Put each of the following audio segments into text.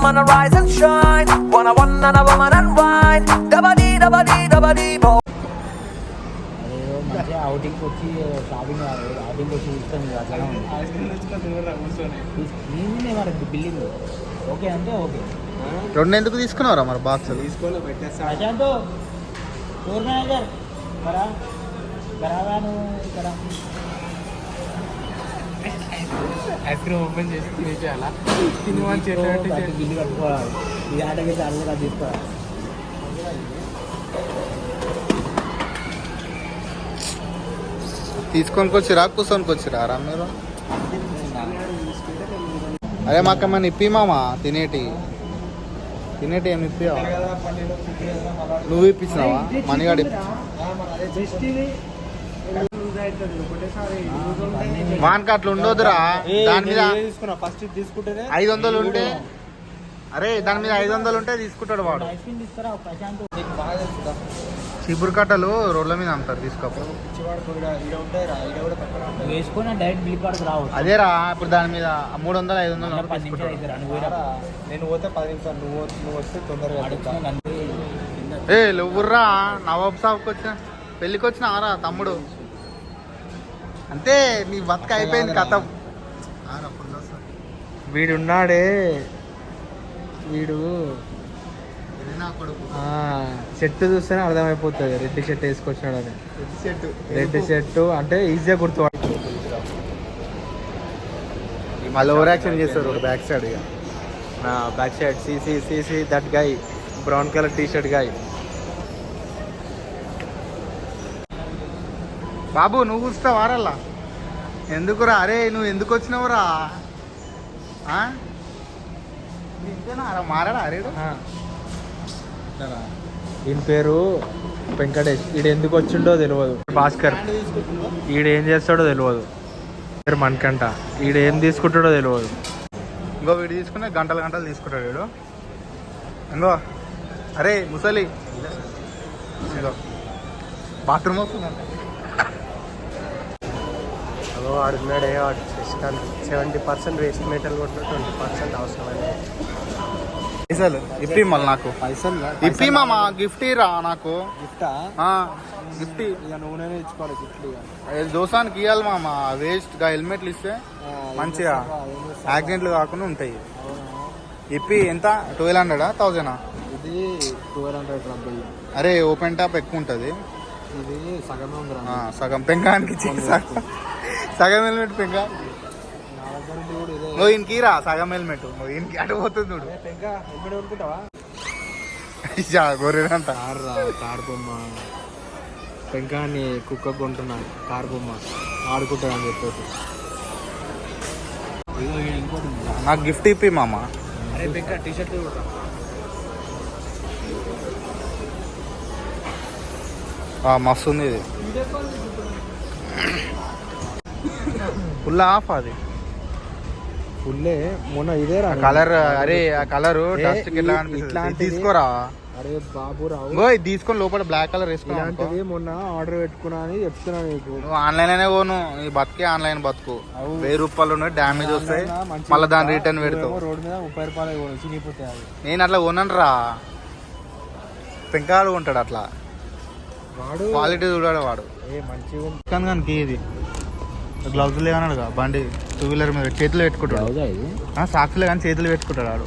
wanna rise and shine. Wanna one and a woman and wine. Dabba-dee, dabba-dee, dabba-dee, bo. మంచిగా అవుటింగ్కి వచ్చి shopping outing వచ్చి ఇస్తాను నేనే మరి బిల్డింగ్ ఓకే అంటే ఓకే. రెండు ఎందుకు తీసుకున్నారా మరి బాక్స్ తీసుకోలే పెట్టేస్తా. ప్రశాంత్ టూర్ మేనేజర్ కరా కరావాను ఇక్కడ ఐస్ క్రీమ్ ఓపెన్ చేసి తినేసేయాలా? తిని మంచి బిల్లు కట్టుకోవాలి. ఈ ఆటకి అడుగుగా తీసుకోవాలి. తీసుకొని వచ్చిరా కూర్చొనికి వచ్చిరా రా మీరు? అరే మాకేమన్నా ఇప్పి మామ తినేటి ఏమి ఇప్పివా? నువ్వు ఇప్పించినావా? మనీగాడు వానికి అట్లా ఉండొద్దురా. దాని మీద ఫస్ట్ తీసుకుంటేనే 500 ఉంటే అరే దాని మీద 500 ఉంటే తీసుకుంటాడు వాడు. చీపురు కట్టలు రోడ్ల మీద అమ్ముతారు తీసుకోపో. వేసుకొని డైరెక్ట్ బిల్ కార్డు రావచ్చు. అదేరా ఇప్పుడు దాని మీద 300 500 తీసుకుంటాడు. నేను పోతే 10 నిమిషాలు నువ్వు వస్తే తొందరగా. ఏ నువ్వుర్రా నవాబ్ సాబ్కి వచ్చిన పెళ్ళికి వచ్చిన ఆరా తమ్ముడు అంతే నీ బతుక అయిపోయింది కథ. వీడున్నాడే వీడు షర్ట్ చూస్తేనే అర్థమైపోతుంది రెడ్ షర్ట్ వేసుకొచ్చినాడని. రెడ్ షర్ట్ అంటే ఈజీగా గుర్తు. మళ్ళీ ఓవర్ యాక్షన్ చేస్తారు బ్యాక్ సైడ్. ఇక back side see that guy brown colour T shirt guy. బాబు నువ్వు కూర్చుతావు వారల్లా ఎందుకురా? అరే నువ్వు ఎందుకు వచ్చినావురా? ఇంతేనా మారాడా అరేడు? ఈయన పేరు వెంకటేష్. ఈడు ఎందుకు వచ్చిండో తెలియదు. భాస్కర్ ఈడేం చేస్తాడో తెలియదు. పేరు మనకంట. ఈడేం తీసుకుంటాడో తెలియదు. ఇంకో వీడు తీసుకునే గంటలు తీసుకుంటాడు వీడు. ఇంకో అరే ముసలి ఇంకో బాత్రూమ్ వస్తుందంట. ఆడున్నాడే వాడు 70% వేస్ట్ మెటల్ కొట్టిన 20% అవసరమైన పైసలు ఇప్పి మళ్ళీ నాకు పైసలు ఇప్పి మామ గిఫ్ట్ రా నాకు. గిఫ్టా? గిఫ్ట్ ఇక నూనె ఇచ్చుకోవాలి. గిఫ్ట్ దోసానికి ఇవ్వాలి మామ. వేస్ట్ గా హెల్మెట్లు ఇస్తే మంచిగా యాక్సిడెంట్లు కాకుండా ఉంటాయి. ఇప్పి ఎంత 1200 1000? ఇది 1200. అరే ఓపెన్ టాప్ ఎక్కువ ఉంటుంది. ఇది సగమే ఉంది. సగం పెంకానికి సగం హెల్మెట్ పెంకా నువ్వు ఇంకి రా. సగం హెల్మెట్ నువ్వు ఇంకి అడిపోతుంది చూడు. హెల్మెట్ కొనుక్కుంటావా? గొర్రెంట కార్ బొమ్మ పెంకాని కుక్క కొంటున్నా. కార్ బొమ్మ ఆడుకుంటా అని చెప్పేసి నాకు గిఫ్ట్ ఇప్పి మామ. అరే పెంకా టీ షర్ట్ మస్తు ఉంది ఇది. ఫుల్ ఆఫ్ అది ఫుల్లే. మొన్న ఇదే కలర్. అరే ఆ కలర్ డస్ట్ ఎట్లా అనిపిస్తుంది? తీసుకోరా. అరే బాబు రావు గో ఇది తీసుకొని లోపల బ్లాక్ కలర్ వేసుకున్నావు. మొన్న ఆర్డర్ పెట్టుకున్నా అని చెప్తున్నా నీకు. నువ్వు ఆన్లైన్ అనే పోను. ఈ బతికే ఆన్లైన్ బతుకు. 1000 రూపాయలు ఉన్నాయి డ్యామేజ్ వస్తాయి మళ్ళీ దాన్ని రిటర్న్ పెడతావు. రోడ్ మీద 30 రూపాయలు చినిగిపోతాయి అవి. నేను అట్లా కొనను రా. పెంకాడు ఉంటాడు అట్లా. వాడు క్వాలిటీ చూడాడు వాడు. మంచిగా కానీ ఇది గ్లౌజ్ లేవన్నాడుగా బండి 2 వీలర్ మీద చేతులు పెట్టుకుంటాడు. సాక్షులే కానీ చేతులు పెట్టుకుంటాడు వాడు.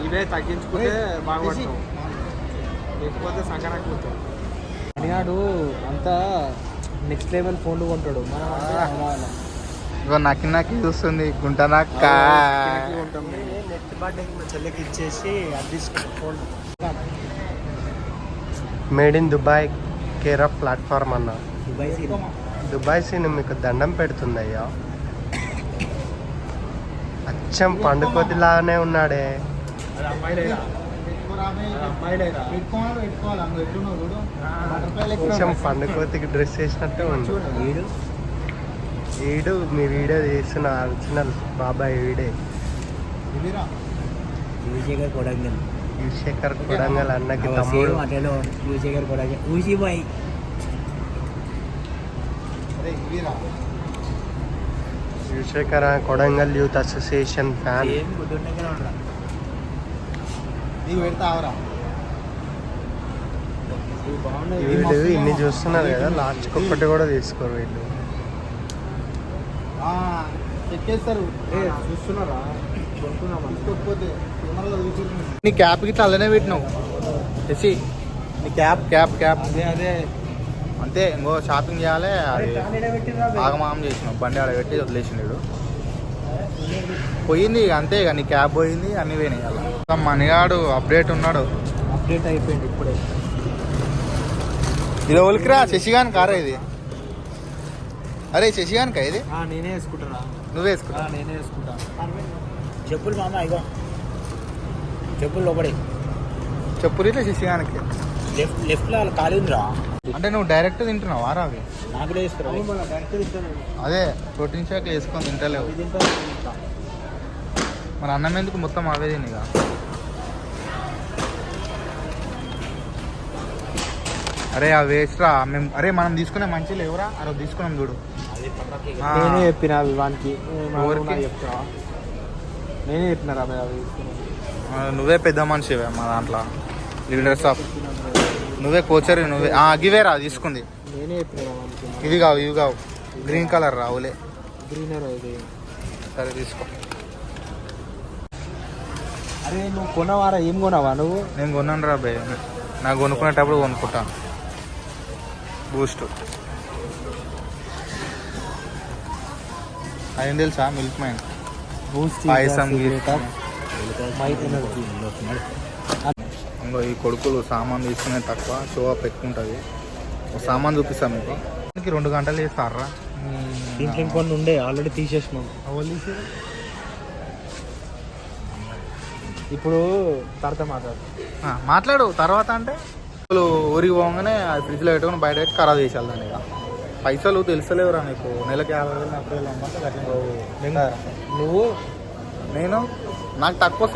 ఇవే తగ్గించుకుంటే బాగుపడతావు. లేకపోతే సంకరాకు పోతావు. అడిగాడు అంతా నెక్స్ట్ లెవెల్ ఫోన్లు కొంటాడు. ఇగో నాకు చూస్తుంది గుంటనక్క. నెక్స్ట్ బర్త్డేకి మా చెల్లెకి ఇచ్చేసి అది తీసుకుంటాం phone. Made in Dubai care of platform అన్న. దుబాయ్ సీన్ మీకు దండం పెడుతుంది అయ్యా. అచ్చం పండుకోతిలాగానే ఉన్నాడే. కొంచెం పండుకోతికి డ్రెస్ వేసినట్టే ఉంది. వీడు మీ వీడియో చేస్తున్న ఒరిజినల్ బాబాయ్ వీడే. యువశేఖర్ కొడంగల్ అన్నకి సేమ్ తమ్ముడు. అటేలో యువశేఖర్ కూడా ఊసిబాయ్. Yuvashekar Kodangal youth association fan. ఏం గుడ్డుండగానే ఉండరా. నీకు పెడతావరా? వీళ్ళు ఇన్ని చూస్తున్నారు కదా, లాస్ట్కి ఒక్కటి కూడా తీసుకోరు వీళ్ళు. ఎక్కేస్తారు. చూస్తున్నారా? నీ క్యాప్ గిట్లా అలానే పెట్టినావు తెచ్చి. నీ క్యాప్ క్యాప్ క్యాప్ అదే అంతే. ఇంకో షాపింగ్ చేయాలి, అది ఆగమాగం చేసినావు. బండి ఆడ పెట్టి వదిలేసినాడు. పోయింది ఇక అంతే. ఇక నీ క్యాబ్ పోయింది, అన్ని పోయినాయి. అలా మనగాడు అప్డేట్ ఉన్నాడు. అప్డేట్ అయిపోయింది ఇప్పుడే. ఇది ఒలికిరా శశిగాన్ కారా ఇది? అరే శశిగాన్కా ఇది? నేనే వేసుకుంటారా? నువ్వే వేసుకురా. నేనే వేసుకుంటా. చెప్పులు మామ ఇగో, చెప్పులు లోపడే. చెప్పులు ఇట్లా శశిగాన్కి. లెఫ్ట్లో ఖాళీ ఉందిరా. అంటే నువ్వు డైరెక్ట్ తింటున్నావు వారా అవి? నాకు కూడా వేసుకురా. అదే ప్రోటీన్ షేక్ వేసుకొని తింటలేవు. మరి అన్నం ఎందుకు మొత్తం అవే తినిగా? అరే ఆ వేస్ట్ రా. మేము అరే మనం తీసుకునే మంచి లేవురా. అరే తీసుకున్నాం చూడు. నేనే చెప్పిన అవి వానికి. ఎవరికి? చెప్తావా? నేనే చెప్పినారా అవి. నువ్వే పెద్ద మనిషివే మా దాంట్లో, లీడర్స్ ఆఫ్. నువ్వే కోచర్, నువ్వే. గివేరా తీసుకుంది. నేనే చెప్పినా వానికి. ఇవి కావు, ఇవి కావు. Green colour రావులే. గ్రీనర్ ఇది. సరే తీసుకో. అరే నువ్వు కొనవారా? ఏం కొనవా నువ్వు? నేను కొన్నాను రా బే. నాకు కొనుక్కునేటప్పుడు కొనుక్కుంటాను. బూస్ట్ అదేం తెలుసా? మిల్క్ మైన్, బూస్ట్, పాయసం, ఇంకో ఈ కొడుకులు సామాన్ తీసుకునే తక్కువ, షో అప్ పెట్టుకుంటుంది. సామాన్ చూపిస్తాం మీకు. 2 గంటలు చేస్తారా? దీంట్లో ఇంకొన్ని ఉండే, ఆల్రెడీ తీసేసినాం. ఇప్పుడు తర్వాత మాట్లాడు. తర్వాత అంటే ఊరికి పోగానే అది ఫ్రిడ్జ్లో పెట్టుకుని బయట పెట్టి ఖరాబ్ చేసేయాలి దాన్ని. ఇక పైసలు తెలుస్తలేవురా నీకు? నెలకి 50,000 40,000 అమ్మంటే నువ్వు నేను నాకు తక్కువ